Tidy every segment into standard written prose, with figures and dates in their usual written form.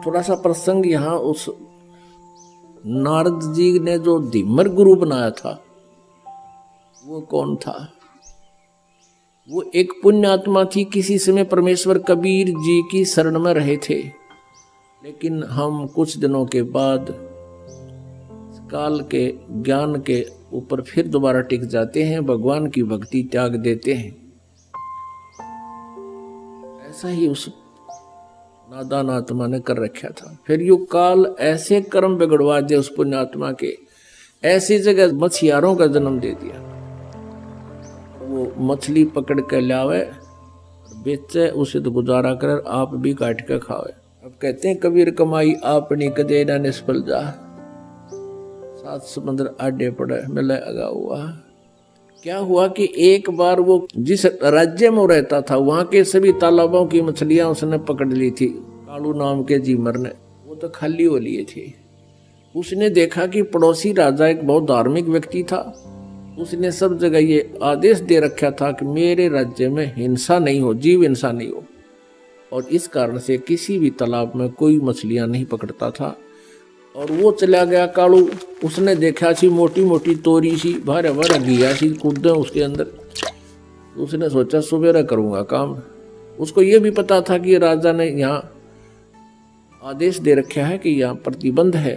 थोड़ा सा प्रसंग यहाँ, उस नारद जी ने जो धीमर गुरु बनाया था वो कौन था? वो एक पुण्य आत्मा थी। किसी समय परमेश्वर कबीर जी की शरण में रहे थे, लेकिन हम कुछ दिनों के बाद काल के ज्ञान के ऊपर फिर दोबारा टिक जाते हैं, भगवान की भक्ति त्याग देते हैं। ऐसा ही उस नादान आत्मा ने कर रखा था। फिर यू काल ऐसे कर्म बिगड़वा दे उस पुण्यात्मा के, ऐसी जगह मछियारों का जन्म दे दिया। वो मछली पकड़ के लावे, बेचे, उसे तो गुजारा कर, आप भी काट के खावे। अब कहते हैं कबीर कमाई आपनी कदे ना निष्फल जा, सात समुद्र आडे पड़े मिले अगा हुआ। क्या हुआ कि एक बार वो जिस राज्य में रहता था वहां के सभी तालाबों की मछलियां उसने पकड़ ली थी। कालू नाम के जीमर ने, वो तो खाली हो लिए थे। उसने देखा कि पड़ोसी राजा एक बहुत धार्मिक व्यक्ति था। उसने सब जगह ये आदेश दे रखा था कि मेरे राज्य में हिंसा नहीं हो, जीव हिंसा नहीं हो, और इस कारण से किसी भी तालाब में कोई मछलियां नहीं पकड़ता था। और वो चला गया कालू, उसने देखा सी मोटी मोटी तोरी सी भारे भारे घिया सी कूदे उसके अंदर। उसने सोचा सुबेरा करूंगा काम। उसको ये भी पता था कि राजा ने यहाँ आदेश दे रखा है कि यहाँ प्रतिबंध है।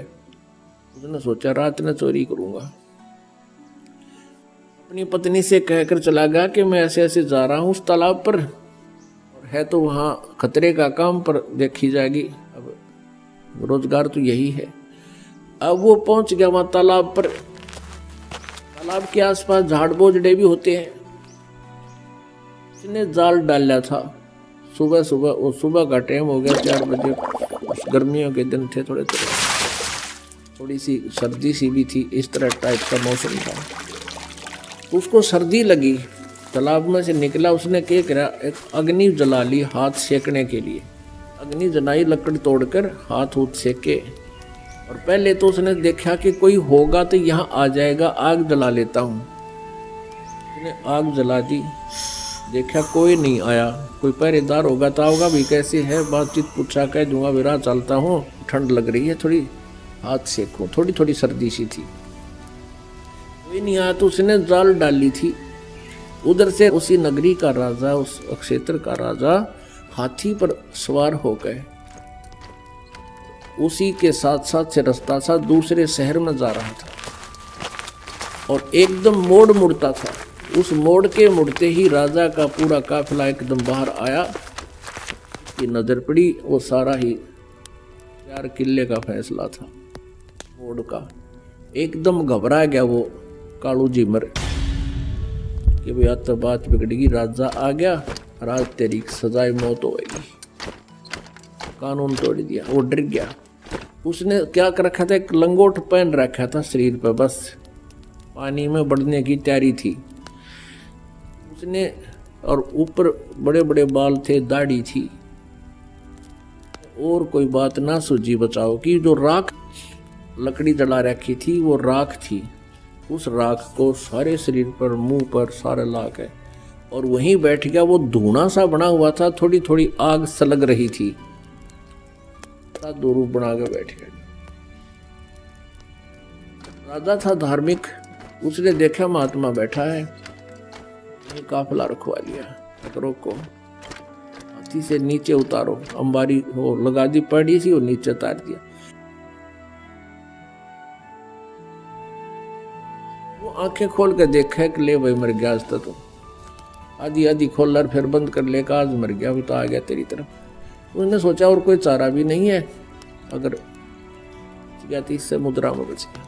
उसने सोचा रात में चोरी करूंगा। अपनी पत्नी से कहकर चला गया कि मैं ऐसे ऐसे जा रहा हूँ उस तालाब पर, और है तो वहाँ खतरे का काम, पर देखी जाएगी, अब रोजगार तो यही है। अब वो पहुंच गया वहां तालाब पर। तालाब के आसपास झाड़ बोझड़े भी होते हैं। उसने जाल डाला था सुबह सुबह, वो सुबह का टाइम हो गया 4 बजे। गर्मियों के दिन थे, थोड़ी सी सर्दी सी भी थी, इस तरह टाइप का मौसम था। उसको सर्दी लगी, तालाब में से निकला। उसने क्या करा, एक अग्नि जला ली हाथ सेकने के लिए। अग्नि जलाई, लकड़ तोड़कर हाथ उठ सेके। और पहले तो उसने देखा कि कोई होगा तो यहाँ आ जाएगा, आग जला लेता हूँ। उसने आग जला दी, देखा कोई नहीं आया। कोई पहरेदार होगा तो आओगा भी, कैसे है, बातचीत पूछा, कह दूंगा विरा चलता हूँ, ठंड लग रही है, थोड़ी हाथ सेकूं, थोड़ी थोड़ी सर्दी सी थी। कोई नहीं आया तो उसने जाल डाली थी। उधर से उसी नगरी का राजा, उस क्षेत्र का राजा हाथी पर सवार हो गए। उसी के साथ साथ से रास्ता सा दूसरे शहर में जा रहा था, और एकदम मोड़ मुड़ता था। उस मोड़ के मुड़ते ही राजा का पूरा काफिला एकदम बाहर आया। की नजर पड़ी, वो सारा ही 4 किले का फैसला था मोड़ का। एकदम घबरा गया वो कालू जीमर कि भैया तो बात बिगड़ेगी, राजा आ गया, राज तेरी सजाए मौत होगी। कानून तोड़ दिया, वो डर गया। उसने क्या कर रखा था, एक लंगोट पहन रखा था शरीर पर, बस पानी में बढ़ने की तैयारी थी उसने। और ऊपर बड़े बड़े बाल थे, दाढ़ी थी। और कोई बात ना सूझी बचाओ कि जो राख लकड़ी जला रखी थी वो राख थी। उस राख को सारे शरीर पर, मुंह पर सारे ला के, और वहीं बैठ गया। वो धुआं सा बना हुआ था, थोड़ी थोड़ी आग सलग रही थी। दो रूप बना के बैठ गया। राजा था धार्मिक, उसने देखा महात्मा बैठा है, काफिला रखवा लिया। रोको, हाथी से नीचे उतारो, अंबारी हो लगा दी पड़ी सी, और नीचे उतार दिया। वो आंखें खोल के देखा कि ले भाई मर गया आज तो। आधी आधी खोल और फिर बंद कर ले, आज मर गया, वो तो आ गया तेरी तरफ। उसने सोचा और कोई चारा भी नहीं है, अगर गया तो इससे मुद्रा में बच गया।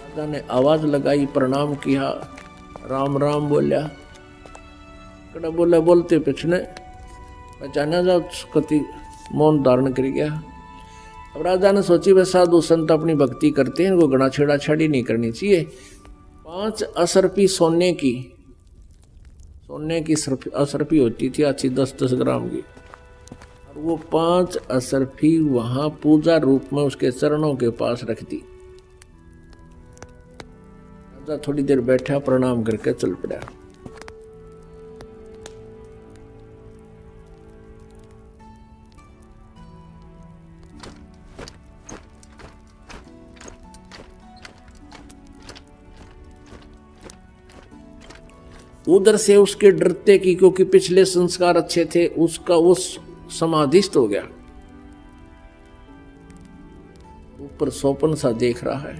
राजा ने आवाज लगाई, प्रणाम किया, राम राम बोलिया। कड़ा बोला, बोलते पिछने पहचाना जा कति मौन धारण कर गया। अब राजा ने सोची वे साधु संत अपनी भक्ति करते हैं, इनको गणा छेड़ा छाड़ी नहीं करनी चाहिए। 5 असरफी सोने की असरफी होती थी, अच्छी 10-10 ग्राम की। और वो 5 असरफी वहां पूजा रूप में उसके चरणों के पास रख दी। राजा थोड़ी देर बैठा, प्रणाम करके चल पड़ा। उधर से उसके डरते की, क्योंकि पिछले संस्कार अच्छे थे, उसका वो समाधिस्थ हो गया, ऊपर स्वप्न सा देख रहा है।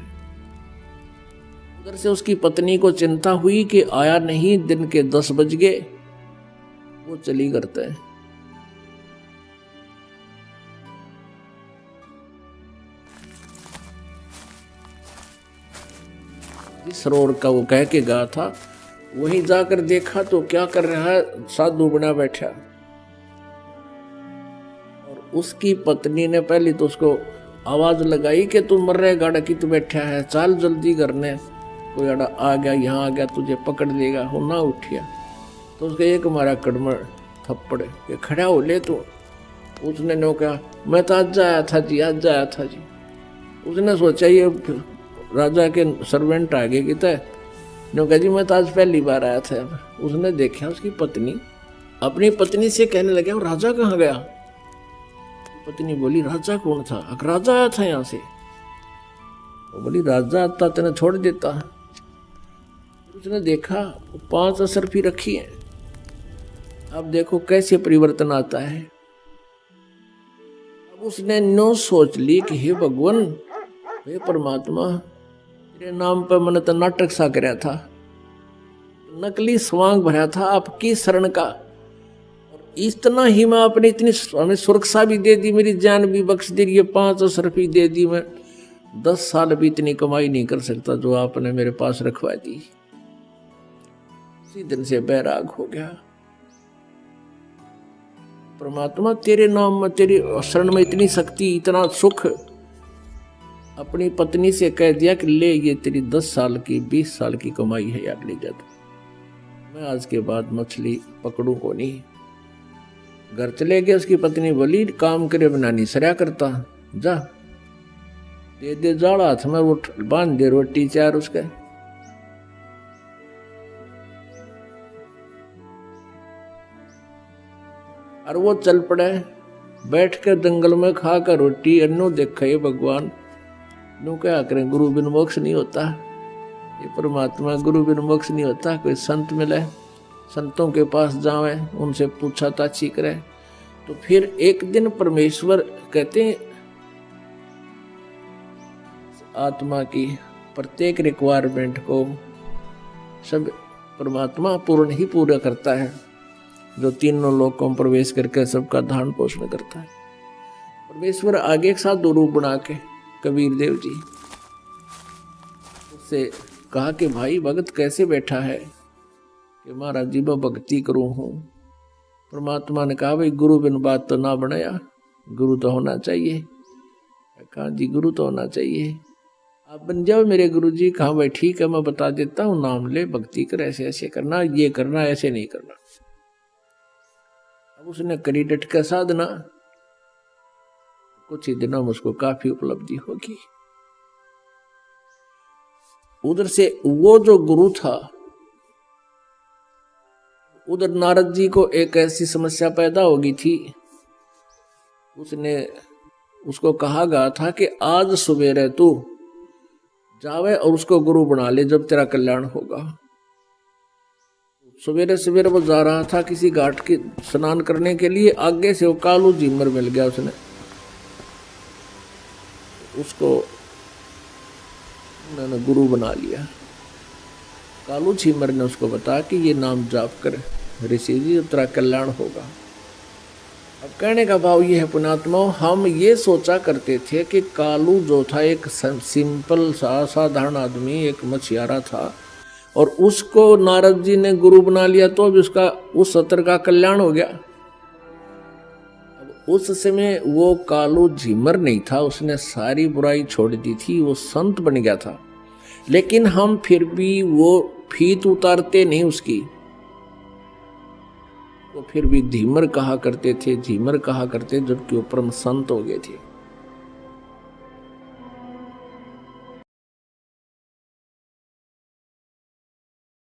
उधर से उसकी पत्नी को चिंता हुई कि आया नहीं, दिन के 10 बज गए, वो चली करते हैं। जिस सरोवर का वो कह के गया था, वहीं जाकर देखा तो क्या कर रहा है, साधु बना बैठा। और उसकी पत्नी ने पहले तो उसको आवाज लगाई कि तू मर रहे गाड़ा की, तू बैठा है, चल जल्दी करने, कोई अड़ा आ गया, यहाँ आ गया, तुझे पकड़ लेगा। हो ना उठिया तो उसके एक मारा कड़मड़ थप्पड़ के खड़ा हो ले तो। उसने नो कहा मैं तो आज आया था जी, आज आया था जी। उसने सोचा ये राजा के सर्वेंट आ गए कि नो कहा जी मैं तो आज पहली बार आया था। उसने देखा उसकी पत्नी अपनी पत्नी से कहने लगा राजा कहाँ गया। पत्नी बोली राजा कौन था? राजा आया था यहाँ से। वो बोली राजा आता तेने छोड़ देता। उसने देखा 5 असरफी रखी है। अब देखो कैसे परिवर्तन आता है। अब उसने नो सोच ली कि हे भगवान, हे परमात्मा, तेरे नाम पर मैंने तो नाटक सा कराया था, नकली स्वांग भरा था आपकी शरण का, और इतना ही मैं अपनी इतनी हमें सुरक्षा भी दे दी, मेरी जान भी बख्श दी, ये 5 असरफी दे दी, मैं 10 साल भी इतनी कमाई नहीं कर सकता जो आपने मेरे पास रखवा दी। उसी दिन से बैराग हो गया। परमात्मा तेरे नाम में, तेरी शरण में इतनी शक्ति, इतना सुख। अपनी पत्नी से कह दिया कि ले ये तेरी 10 साल की 20 साल की कमाई है यार, ले जा तू, मैं आज के बाद मछली पकड़ू को नहीं। घर चले गए। उसकी पत्नी बोली काम करे बिना नहीं सरया करता, जा दे दे जाड़ा हाथ में, वो बांध दे रोटी 4 उसके। और वो चल पड़े, बैठ कर जंगल में खा कर रोटी। अन्नो देखे भगवान, नो क्या करें, गुरु बिन मोक्ष नहीं होता। ये परमात्मा गुरु बिन मोक्ष नहीं होता। कोई संत मिले, संतों के पास जावे, उनसे पूछा ताछी करे। तो फिर एक दिन परमेश्वर कहते हैं आत्मा की प्रत्येक रिक्वायरमेंट को सब परमात्मा पूर्ण ही पूरा करता है, जो तीनों लोकों में प्रवेश करके सबका धारण पोषण करता है। परमेश्वर आगे एक साथ 2 रूप बना के कबीर देव जी उससे कहा कि भाई भगत कैसे बैठा है, कि महाराज जी मैं भक्ति करूं हूं। परमात्मा ने कहा भाई गुरु बिन बात तो ना बनाया, गुरु तो होना चाहिए। कहा जी गुरु तो होना चाहिए, आप बन जाओ मेरे गुरु जी। कहा भाई ठीक है, मैं बता देता हूँ, नाम ले, भक्ति कर, ऐसे ऐसे करना, ये करना, ऐसे नहीं करना। अब उसने करी डट का साधना, कुछ ही दिनों में उसको काफी उपलब्धि होगी। उधर से वो जो गुरु था, उधर नारद जी को एक ऐसी समस्या पैदा हो गई थी। उसको कहा गया था कि आज सवेरे तू जावे और उसको गुरु बना ले, जब तेरा कल्याण होगा। सवेरे सवेरे वो जा रहा था किसी घाट के स्नान करने के लिए, आगे से वो कालू झीमर मिल गया। उसको उन्होंने गुरु बना लिया। कालू झीमर ने उसको बताया कि ये नाम जाप कर ऋषि जी, जब तेरा कल्याण होगा। अब कहने का भाव ये है पुण्यात्मा, हम ये सोचा करते थे कि कालू जो था एक सिंपल सा साधारण आदमी, एक मछियारा था, और उसको नारद जी ने गुरु बना लिया तो अभी उसका उस सत्र का कल्याण हो गया। अब उस समय वो कालू झीमर नहीं था, उसने सारी बुराई छोड़ दी थी, वो संत बन गया था। लेकिन हम फिर भी वो फीत उतारते नहीं उसकी, तो फिर भी धीमर कहा करते थे, झीमर कहा करते, जबकि वो परम संत हो गए थे।